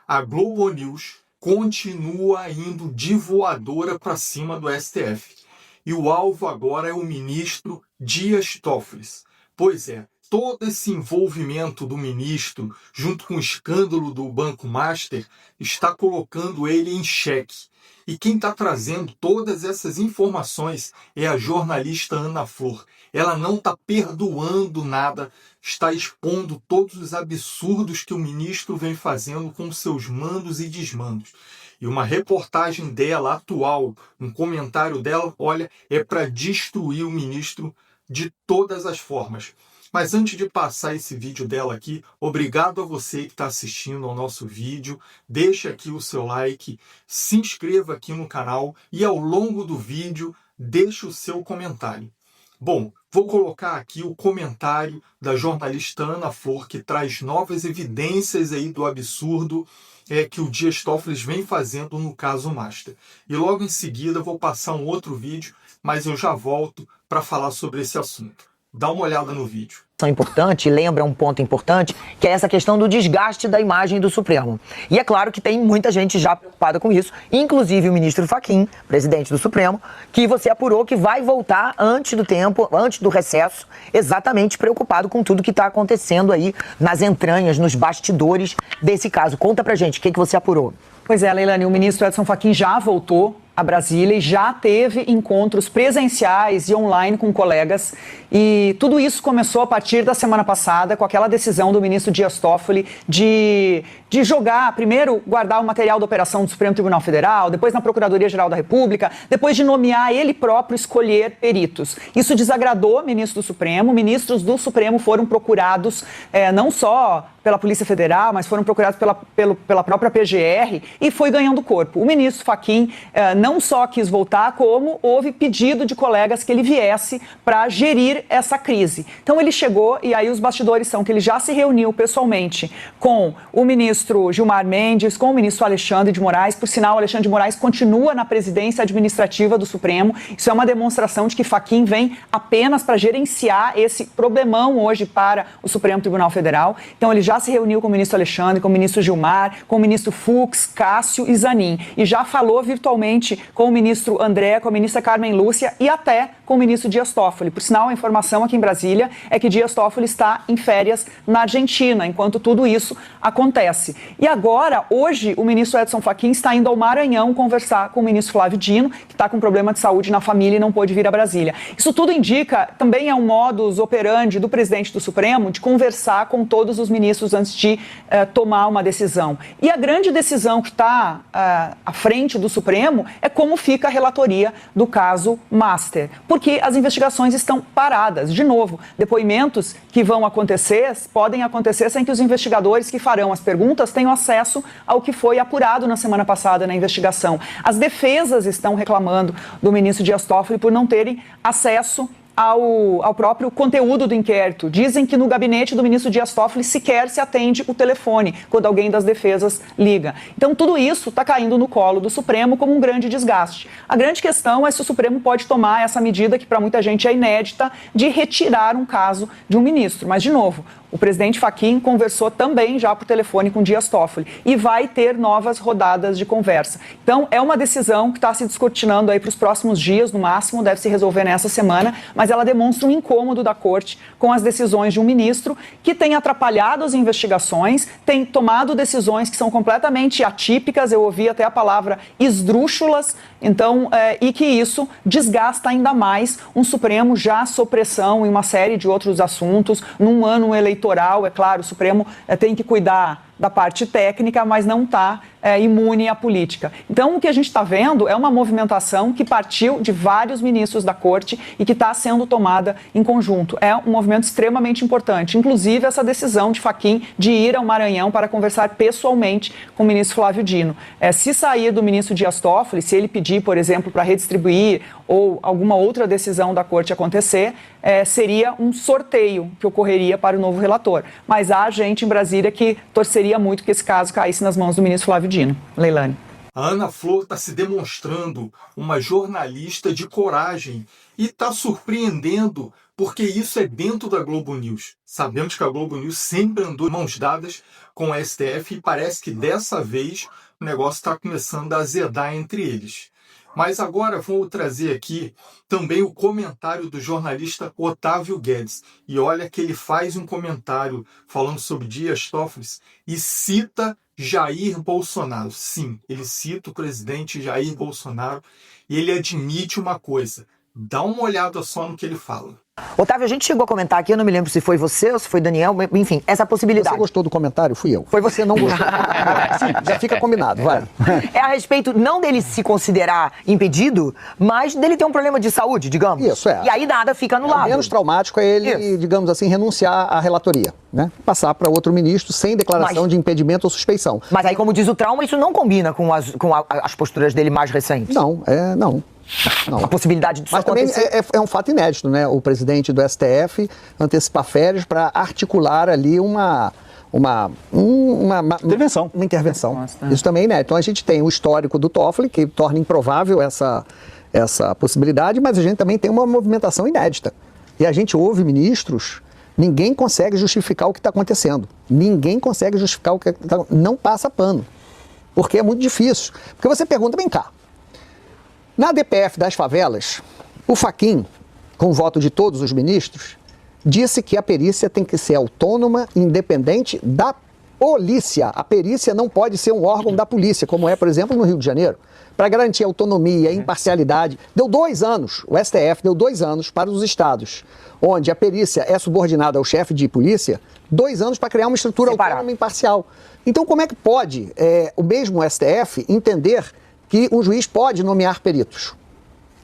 a Globo News continua indo de voadora para cima do STF. E o alvo agora é o ministro Dias Toffoli. Pois é, todo esse envolvimento do ministro, junto com o escândalo do Banco Master, está colocando ele em xeque. E quem está trazendo todas essas informações é a jornalista Ana Flor. Ela não está perdoando nada, está expondo todos os absurdos que o ministro vem fazendo com seus mandos e desmandos. E uma reportagem dela, atual, um comentário dela, olha, é para destruir o ministro de todas as formas. Mas antes de passar esse vídeo dela aqui, obrigado a você que está assistindo ao nosso vídeo. Deixe aqui o seu like, se inscreva aqui no canal e ao longo do vídeo deixe o seu comentário. Bom, vou colocar aqui o comentário da jornalista Ana Flor, que traz novas evidências aí do absurdo que o Dias Toffoli vem fazendo no caso Master. E logo em seguida vou passar um outro vídeo, mas eu já volto para falar sobre esse assunto. Dá uma olhada no vídeo. Importante, lembra um ponto importante, que é essa questão do desgaste da imagem do Supremo. E é claro que tem muita gente já preocupada com isso, inclusive o ministro Fachin, presidente do Supremo, que você apurou que vai voltar antes do tempo, antes do recesso, exatamente preocupado com tudo que está acontecendo aí nas entranhas, nos bastidores desse caso. Conta pra gente, o que você apurou? Pois é, Leilani, o ministro Edson Fachin já voltou a Brasília e já teve encontros presenciais e online com colegas. E tudo isso começou a partir da semana passada com aquela decisão do ministro Dias Toffoli de jogar, primeiro, guardar o material da operação do Supremo Tribunal Federal, depois na Procuradoria-Geral da República, depois de nomear ele próprio escolher peritos. Isso desagradou o ministro do Supremo. Ministros do Supremo foram procurados não só pela Polícia Federal, mas foram procurados pela própria PGR e foi ganhando corpo. O ministro Fachin não só quis voltar, como houve pedido de colegas que ele viesse para gerir essa crise. Então ele chegou, e aí os bastidores são que ele já se reuniu pessoalmente com o ministro Gilmar Mendes, com o ministro Alexandre de Moraes. Por sinal, Alexandre de Moraes continua na presidência administrativa do Supremo. Isso é uma demonstração de que Fachin vem apenas para gerenciar esse problemão hoje para o Supremo Tribunal Federal. Então ele já se reuniu com o ministro Alexandre, com o ministro Gilmar, com o ministro Fux, Cássio e Zanin. E já falou virtualmente com o ministro André, com a ministra Carmen Lúcia e até com o ministro Dias Toffoli. Por sinal, a informação aqui em Brasília é que Dias Toffoli está em férias na Argentina, enquanto tudo isso acontece. E agora, hoje, o ministro Edson Fachin está indo ao Maranhão conversar com o ministro Flávio Dino, que está com problema de saúde na família e não pôde vir a Brasília. Isso tudo indica, também é um modus operandi do presidente do Supremo, de conversar com todos os ministros antes de tomar uma decisão. E a grande decisão que está à frente do Supremo é como fica a relatoria do caso Master, porque as investigações estão paradas. De novo, depoimentos que vão acontecer, podem acontecer sem que os investigadores que farão as perguntas tenham acesso ao que foi apurado na semana passada na investigação. As defesas estão reclamando do ministro Dias Toffoli por não terem acesso ao próprio conteúdo do inquérito. Dizem que no gabinete do ministro Dias Toffoli sequer se atende o telefone quando alguém das defesas liga. Então tudo isso está caindo no colo do Supremo como um grande desgaste. A grande questão é se o Supremo pode tomar essa medida, que para muita gente é inédita, de retirar um caso de um ministro. Mas, de novo, o presidente Fachin conversou também já por telefone com Dias Toffoli e vai ter novas rodadas de conversa. Então, é uma decisão que está se descortinando aí para os próximos dias, no máximo, deve se resolver nessa semana, mas ela demonstra um incômodo da corte com as decisões de um ministro que tem atrapalhado as investigações, tem tomado decisões que são completamente atípicas, eu ouvi até a palavra esdrúxulas, então, e que isso desgasta ainda mais um Supremo já sob pressão em uma série de outros assuntos, num ano eleitoral, é claro, o Supremo tem que cuidar da parte técnica, mas não está imune à política. Então, o que a gente está vendo é uma movimentação que partiu de vários ministros da Corte e que está sendo tomada em conjunto. É um movimento extremamente importante, inclusive essa decisão de Fachin de ir ao Maranhão para conversar pessoalmente com o ministro Flávio Dino. Se sair do ministro Dias Toffoli, se ele pedir, por exemplo, para redistribuir ou alguma outra decisão da Corte acontecer, seria um sorteio que ocorreria para o novo relator. Mas há gente em Brasília que torceria muito que esse caso caísse nas mãos do ministro Flávio Dino. Leilani. A Ana Flor está se demonstrando uma jornalista de coragem e está surpreendendo porque isso é dentro da Globo News. Sabemos que a Globo News sempre andou de mãos dadas com o STF e parece que dessa vez o negócio está começando a azedar entre eles. Mas agora vou trazer aqui também o comentário do jornalista Otávio Guedes. E olha que ele faz um comentário falando sobre Dias Toffoli e cita Jair Bolsonaro. Sim, ele cita o presidente Jair Bolsonaro e ele admite uma coisa. Dá uma olhada só no que ele fala. Otávio, a gente chegou a comentar aqui, eu não me lembro se foi você ou se foi Daniel, enfim, essa possibilidade. Você gostou do comentário? Fui eu. Foi você. Não gostou? Sim, já fica combinado, vai. É a respeito não dele se considerar impedido, mas dele ter um problema de saúde, digamos. Isso, é. E aí nada fica anulado. O menos traumático é ele, digamos assim, renunciar à relatoria, né? Passar para outro ministro sem declaração de impedimento ou suspeição. Mas aí, como diz o Trauma, isso não combina com as posturas dele mais recentes. Não. A possibilidade disso Mas também acontecer. é um fato inédito, né? O presidente do STF antecipar férias para articular ali uma intervenção. Uma intervenção. Isso também é inédito. Então a gente tem o histórico do Toffoli, que torna improvável essa possibilidade, mas a gente também tem uma movimentação inédita. E a gente ouve ministros, ninguém consegue justificar o que está acontecendo. Ninguém consegue justificar o que não passa pano. Porque é muito difícil. Porque você pergunta, vem cá, na DPF das favelas, o Fachin, com o voto de todos os ministros, disse que a perícia tem que ser autônoma e independente da polícia. A perícia não pode ser um órgão da polícia, como é, por exemplo, no Rio de Janeiro. Para garantir autonomia e imparcialidade, deu 2 anos, o STF deu 2 anos para os estados, onde a perícia é subordinada ao chefe de polícia, 2 anos para criar uma estrutura autônoma e imparcial. Então, como é que pode o mesmo STF entender que um juiz pode nomear peritos?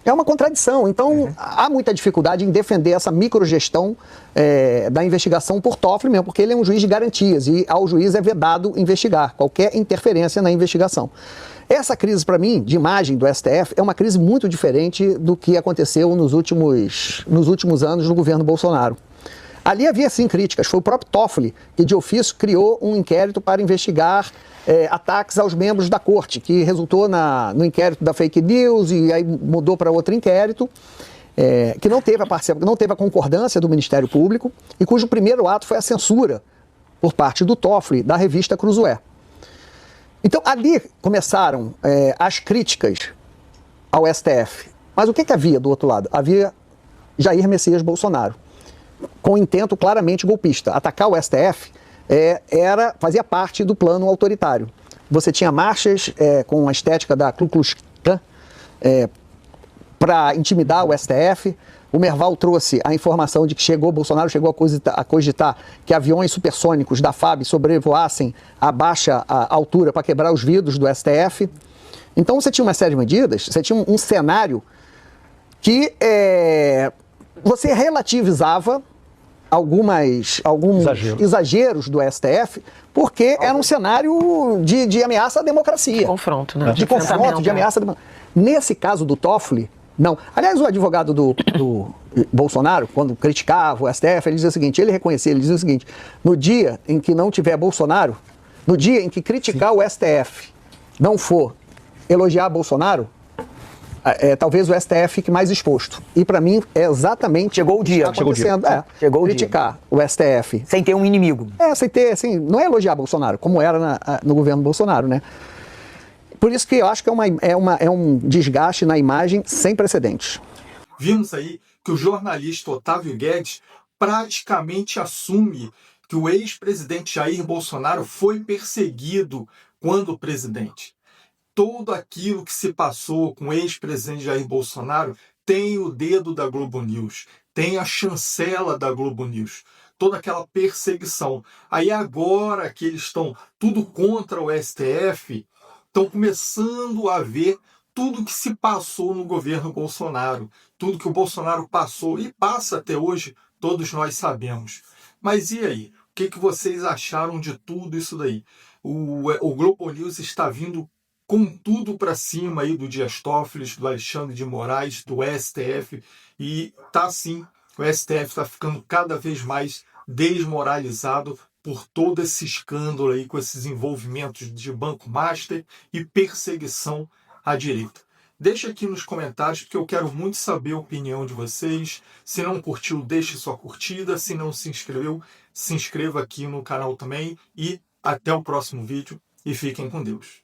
É uma contradição. Então, há muita dificuldade em defender essa microgestão da investigação por Toffoli mesmo, porque ele é um juiz de garantias e ao juiz é vedado investigar qualquer interferência na investigação. Essa crise, para mim, de imagem do STF, é uma crise muito diferente do que aconteceu nos últimos anos no governo Bolsonaro. Ali havia, sim, críticas. Foi o próprio Toffoli que, de ofício, criou um inquérito para investigar ataques aos membros da corte, que resultou no inquérito da fake news e aí mudou para outro inquérito, que não teve a concordância do Ministério Público e cujo primeiro ato foi a censura por parte do Toffoli da revista Cruzoé. Então, ali começaram as críticas ao STF. Mas o que havia do outro lado? Havia Jair Messias Bolsonaro, com intento claramente golpista. Atacar o STF fazia parte do plano autoritário. Você tinha marchas com a estética da Ku Klux Klan para intimidar o STF. O Merval trouxe a informação de que Bolsonaro chegou a cogitar que aviões supersônicos da FAB sobrevoassem a baixa altura para quebrar os vidros do STF. Então você tinha uma série de medidas, você tinha um cenário que você relativizava alguns exageros do STF, porque era um cenário de ameaça à democracia. Confronto, né? De confronto, de ameaça. Nesse caso do Toffoli, não. Aliás, o advogado do Bolsonaro, quando criticava o STF, ele dizia o seguinte, ele dizia o seguinte, no dia em que não tiver Bolsonaro, no dia em que criticar o STF não for elogiar Bolsonaro, talvez o STF fique mais exposto. E para mim é exatamente chegou o dia. Está acontecendo. Chegou criticar o STF. Sem ter um inimigo. Sem ter, assim, não é elogiar Bolsonaro, como era no governo Bolsonaro, né? Por isso que eu acho que é um desgaste na imagem sem precedentes. Vimos aí que o jornalista Otávio Guedes praticamente assume que o ex-presidente Jair Bolsonaro foi perseguido quando presidente. Tudo aquilo que se passou com o ex-presidente Jair Bolsonaro tem o dedo da Globo News, tem a chancela da Globo News, toda aquela perseguição. Aí agora que eles estão tudo contra o STF, estão começando a ver tudo que se passou no governo Bolsonaro, tudo que o Bolsonaro passou e passa até hoje, todos nós sabemos. Mas e aí? O que vocês acharam de tudo isso daí? O Globo News está vindo com tudo para cima aí do Dias Toffoli, do Alexandre de Moraes, do STF, e tá assim, o STF está ficando cada vez mais desmoralizado por todo esse escândalo aí, com esses envolvimentos de Banco Master e perseguição à direita. Deixa aqui nos comentários, porque eu quero muito saber a opinião de vocês. Se não curtiu, deixe sua curtida. Se não se inscreveu, se inscreva aqui no canal também. E até o próximo vídeo. E fiquem com Deus.